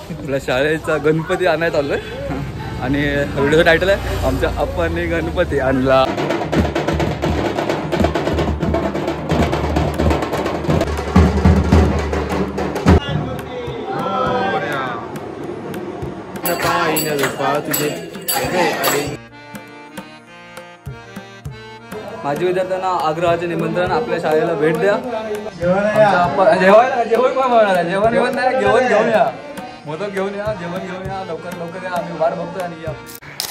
आपल्या शाळेचा गणपती आणायला चाललोय आणि व्हिडिओचं टायटल आहे आमच्या अप्पांनी गणपती आणला. माझी विद्यार्थ्यांना आग्रहाचे निमंत्रण, आपल्या शाळेला भेट द्या. जेवायला जेवण पण बनवणार आहे. जेवण येऊन नाही, जेवण घेऊन या, मोदक घेऊन या, जेवण घेऊन या, लवकर लवकर या. आम्ही वाट बघतोय आणि या.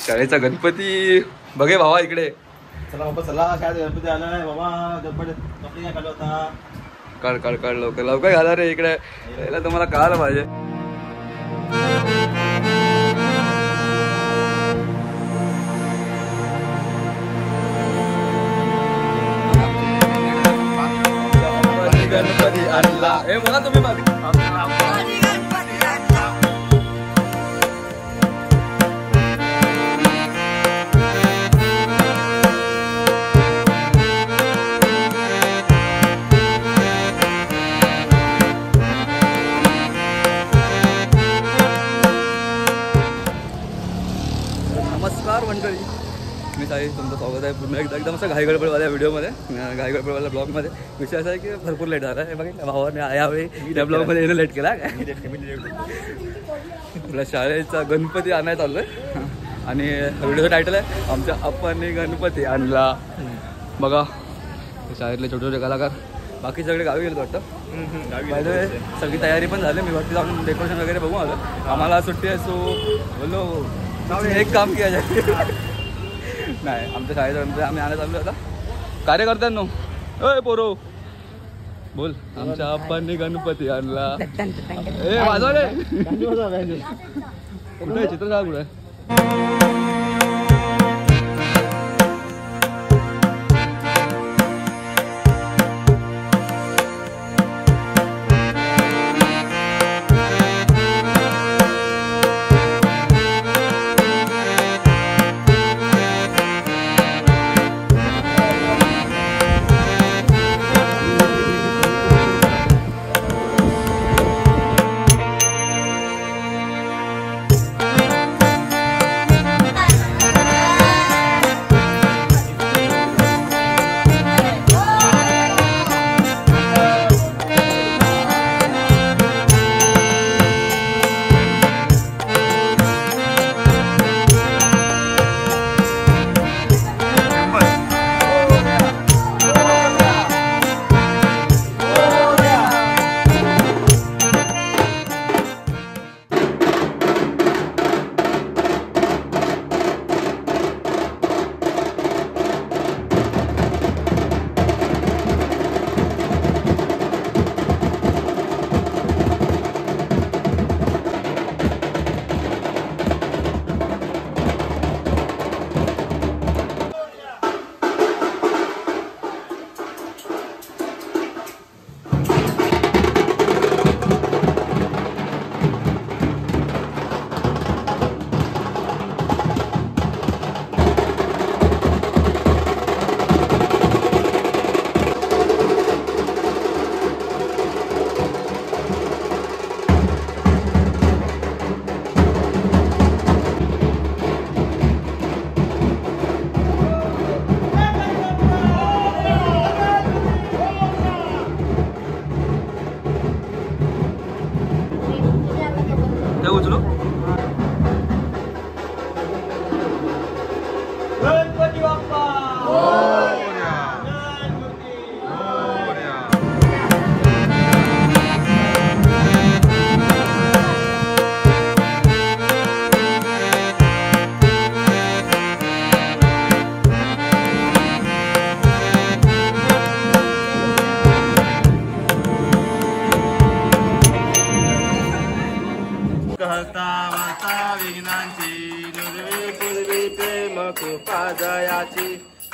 शाळेचा गणपती बघे भावा इकडे. चला बाबा चला, शाळेत गणपती आलाय बाबा. गणपती काय काढला होता? काढ काढ काढ लवकर लवकर घाला रे इकडे. याला तुम्हाला कळायला पाहिजे. गणपती आणला. हे म्हणा तुम्ही नमस्कार मंडळी, मी साई, तुमचं स्वागत आहे पुन्हा एकदा एकदम असं घाईगडबडवाल्या व्हिडिओमध्ये, घाईगडबडवाल्या ब्लॉगमध्ये. विषय असा आहे की भरपूर लेट झाला आहे. बघितलं भावाने यावेळी त्या ब्लॉगमध्ये येणं लेट केला. आपल्या शाळेचा गणपती आणायला चाललो आहे आणि व्हिडिओचं टायटल आहे आमच्या अप्पांनी गणपती आणला. बघा शाळेतले छोटे छोटे कलाकार, बाकी सगळे गावी गेलो वाटतं. पाहिजे सगळी तयारी पण झाली. मी वरती जाऊन डेकोरेशन वगैरे बघून आलो. आम्हाला सुट्टी आहे, सो बोलो एक काम किया जाए. नाही, आमच्या शाळेचा गणपती आम्ही आणायला चाललो आता. कार्यकर्त्यांनो, ओय पोरो बोल, आमच्या अप्पांनी गणपती आणला. ए वाजव रे. कुठे चित्रशाळा कुठे आहे?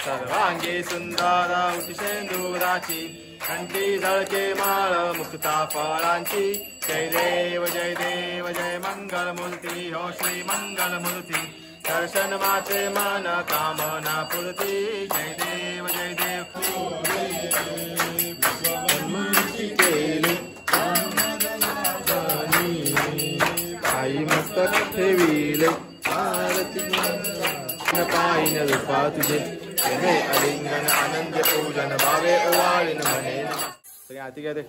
सर्वांगी सुंदर उठशेंदुराची, कंठी झळके माळ मुक्ता फळांची. जय देव जय मंगल मूर्ती, हो श्री मंगल मूर्ती. दर्शन माचे मन कामना पूर्ती. जय देव पायी मस्तक ठेविले आरती पायी न रूपा तुझे प्रेमे अलिंगन आनंद पूजन भावे ओवाळीन म्हणे सगळे आती काय ते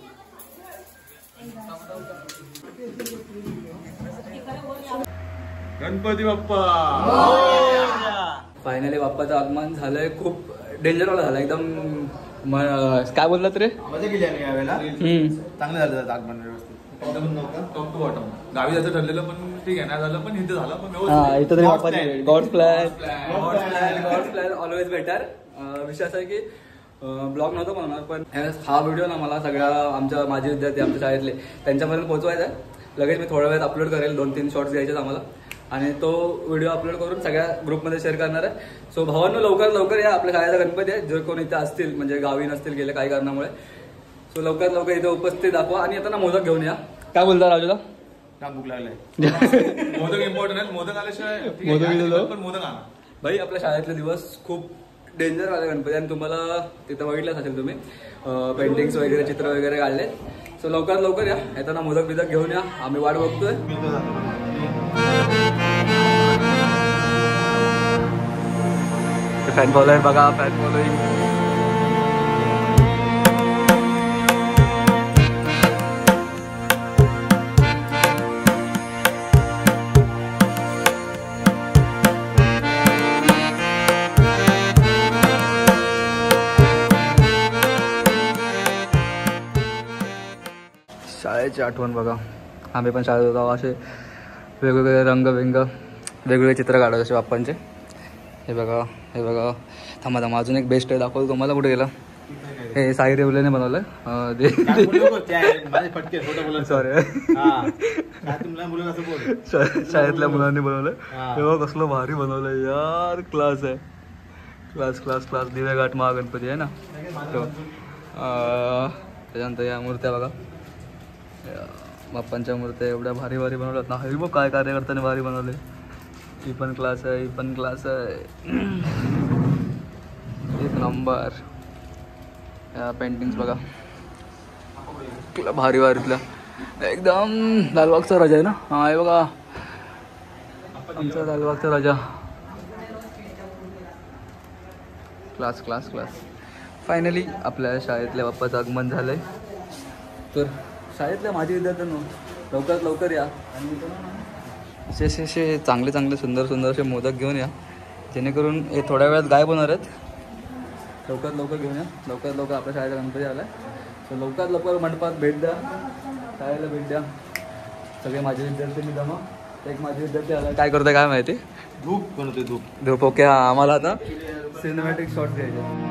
गणपती बाप्पा फायनली बाप्पाचं आगमन झालंय. खूप डेंजर वाला झालं एकदम. काय बोललात रे? मजा केली आम्ही यावेळेला. चांगलं झालं आगमन व्यवस्थित एकदम टॉप टू बॉटम. गावी जायचं ठरलेलं पण ठीक आहे ना झालं पण इथे झालं पण व्यवस्थित. इथं तरी बाप्पाची गॉड्स प्लॅन ऑलवेज बेटर. विषय असा आहे की ब्लॉग नव्हतं बनवणार पण हा व्हिडिओ ना मला सगळ्या माझे विद्यार्थी आमच्या शाळेतले त्यांच्यापर्यंत पोहोचवायचा आहे. लगेच मी थोड्या वेळात अपलोड करेल. 2-3 शॉर्ट्स घ्यायचे आम्हाला आणि तो व्हिडिओ अपलोड करून सगळ्या ग्रुपमध्ये शेअर करणार आहे. सो भावांनो लवकरात लवकर या. आपल्या शाळेचा गणपती आहे. जर कोण इथे असतील म्हणजे गावी नसतील गेले काही कारणामुळे सो लवकरात लवकर इथे उपस्थित दाखवा आणि आता ना मोदक घेऊन या. काय बोलता राजूला? काम भूक लागलाय. मोदक इम्पॉर्टंट आहे. मोदक आल्याशिवाय पण मोदक आणा भाई. आपल्या शाळेतले दिवस खूप डेंजर वाले गणपती आणि तुम्हाला तिथं बघितलंच असेल तुम्ही पेंटिंग्स वगैरे चित्र वगैरे काढले. सो लवकरात लवकर या. येताना मोदक बिदक घेऊन या. आम्ही वाट बघतोय. फॅन फॉलोईंग बघा. फॅन फॉलोईंग शाळेची आठवण बघा. आम्ही पण शाळेत होतो. असे वेगवेगळे रंग वेगवेगळे चित्र काढायचे असे बाप्पांचे. हे बघा हे बघा. थांबा अजून एक बेस्ट आहे दाखवतो तुम्हाला. कुठे गेला? हे साई रेवलेने बनवलं. सॉरी शाळेतल्या मुलांनी बनवलं. तेव्हा कसलं भारी बनवलं यार. क्लास आहे. क्लास दिवेघाट महागणपती आहे ना. त्याच्यानंतर या मूर्त्या बघा. बाप्पांच्या मूर्त्या एवढ्या भारी बनवल्यात ना. हे बघ काय कार्यकर्त्याने भारी बनवले. ही पण क्लास आहे. एक नंबर. या पेंटिंग्स बघा भारी भारीतल्या एकदम. लालबागचा राजा आहे ना. हा हे बघा आमचा लालबागचा राजा. क्लास. फायनली आपल्या शाळेतल्या बाप्पाचं आगमन झालंय. तर शाळेतल्या माझ्या विद्यार्थ्यांनो लवकरात लवकर या आणि असे चांगले सुंदर असे मोदक घेऊन या जेणेकरून हे थोड्या वेळात गायब होणार आहेत. लवकरात लवकर घेऊन या. लवकरात लवकर आपल्या शाळेचा गणपती आला आहे. तर लवकरात लवकर मंडपात भेट द्या. शाळेला भेट द्या. सगळे माझे विद्यार्थी मी जमा. एक माझे विद्यार्थी आला. काय करतोय काय माहिती? धूप बनवतोय. धूप. ओके. आम्हाला आता सिनेमॅटिक शॉट्स घ्यायचे.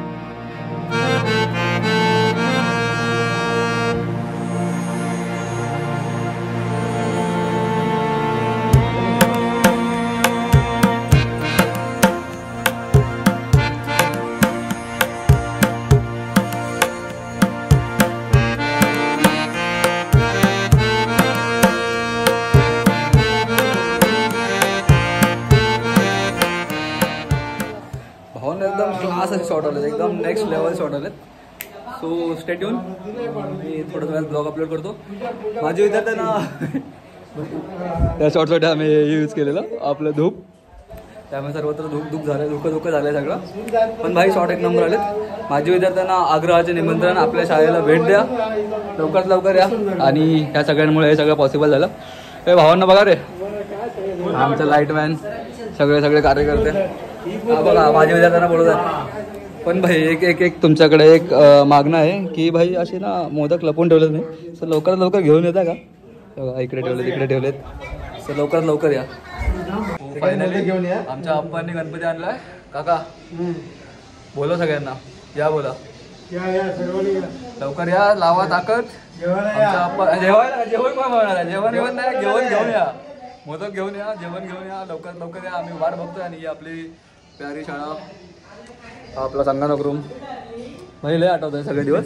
एकदम क्लास असे शॉट आले. एकदम नेक्स्ट लेवल शॉट आलेत. So stay tune. मी थोड्या वेळात ब्लॉग अपलोड करतो. माझे विद्यार्थ्यांना त्या शॉटसाठी आम्ही यूज केलेलं आपलं धूप. त्यामुळे सर्वत्र धूप झालं. धुकं झालं सगळं. पण भाई शॉट एक नंबर आलेत. माझे विद्यार्थ्यांना आग्रहाचे निमंत्रण. आपल्या शाळेला भेट द्या. लवकरात लवकर या. आणि ह्या सगळ्यांमुळे हे सगळं पॉसिबल झालं. हे भावांना बघा रे. आमचं लाईटमॅन सगळे कार्यकर्ते. बघा माझ्या विद्यार्थ्यांना बोलत आहे. पण भाई एक तुमच्याकडे एक मागणं आहे की भाई असे ना मोदक लपवून ठेवलेत नाही. सर लवकरात लवकर घेऊन येता का? बघा इकडे ठेवलेत. सर लवकरात लवकर या. फायनली घेऊन या. आमच्या अप्पांनी गणपती आणलाय. काका बोला सगळ्यांना. या बोला. लवकर या. लावा ताकद. आमच्या अप्पा जेवण पण बनवणार. जेवण नाही घेऊन या. मोदक घेऊन या. जेवण घेऊन या. लवकरात लवकर या. आम्ही वाट बघतोय. आणि आपली प्यारी शाळा आपला संगणक रूम. लय आठवतोय सगळे दिवस.